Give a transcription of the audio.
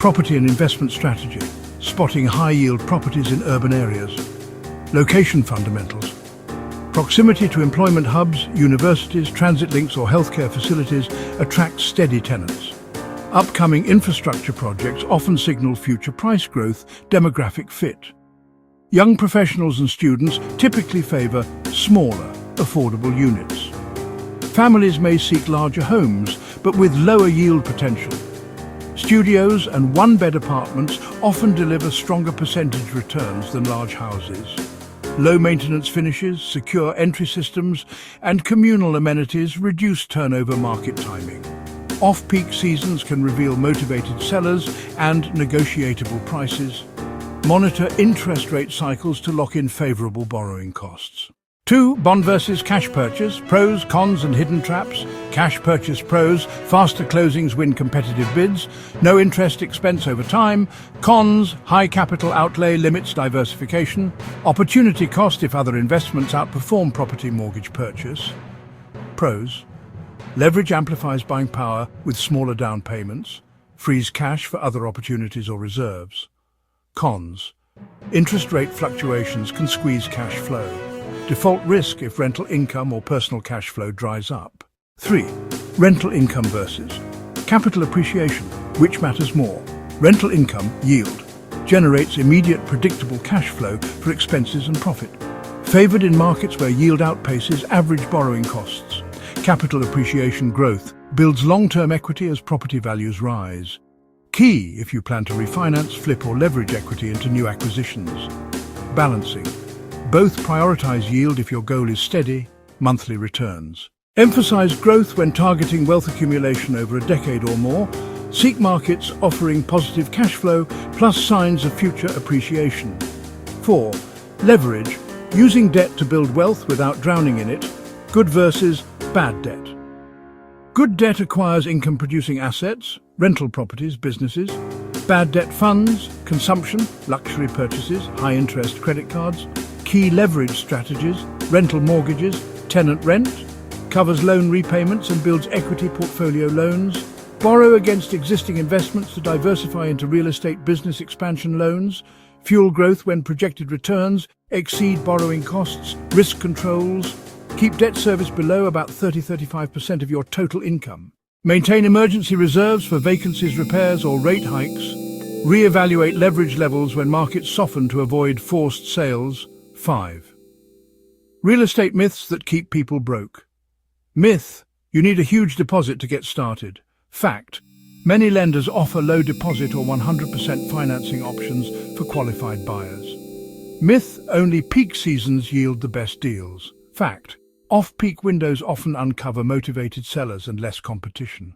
Property and investment strategy, spotting high-yield properties in urban areas. Location fundamentals. Proximity to employment hubs, universities, transit links or healthcare facilities attracts steady tenants. Upcoming infrastructure projects often signal future price growth, demographic fit. Young professionals and students typically favor smaller, affordable units. Families may seek larger homes, but with lower yield potential. Studios and one-bed apartments often deliver stronger percentage returns than large houses. Low-maintenance finishes, secure entry systems, and communal amenities reduce turnover market timing. Off-peak seasons can reveal motivated sellers and negotiable prices. Monitor interest rate cycles to lock in favorable borrowing costs. 2. Bond versus cash purchase, pros, cons and hidden traps. Cash purchase pros, faster closings win competitive bids, no interest expense over time. Cons, high capital outlay limits diversification. Opportunity cost if other investments outperform property mortgage purchase. Pros, leverage amplifies buying power with smaller down payments, frees cash for other opportunities or reserves. Cons, interest rate fluctuations can squeeze cash flow. Default risk if rental income or personal cash flow dries up. 3. Rental income versus capital appreciation. Which matters more? Rental income, yield, generates immediate predictable cash flow for expenses and profit. Favored in markets where yield outpaces average borrowing costs. Capital appreciation growth builds long-term equity as property values rise. Key if you plan to refinance, flip or leverage equity into new acquisitions. Balancing. Both prioritize yield if your goal is steady, monthly returns. Emphasize growth when targeting wealth accumulation over a decade or more. Seek markets offering positive cash flow plus signs of future appreciation. 4. Leverage, using debt to build wealth without drowning in it. Good versus bad debt. Good debt acquires income-producing assets, rental properties, businesses. Bad debt funds, consumption, luxury purchases, high-interest credit cards. Key leverage strategies, rental mortgages, tenant rent, covers loan repayments and builds equity portfolio loans. Borrow against existing investments to diversify into real estate business expansion loans. Fuel growth when projected returns exceed borrowing costs. Risk controls. Keep debt service below about 30-35% of your total income. Maintain emergency reserves for vacancies, repairs or rate hikes. Re-evaluate leverage levels when markets soften to avoid forced sales. 5. Real estate myths that keep people broke. Myth: you need a huge deposit to get started. Fact: many lenders offer low deposit or 100% financing options for qualified buyers. Myth: only peak seasons yield the best deals. Fact: off-peak windows often uncover motivated sellers and less competition.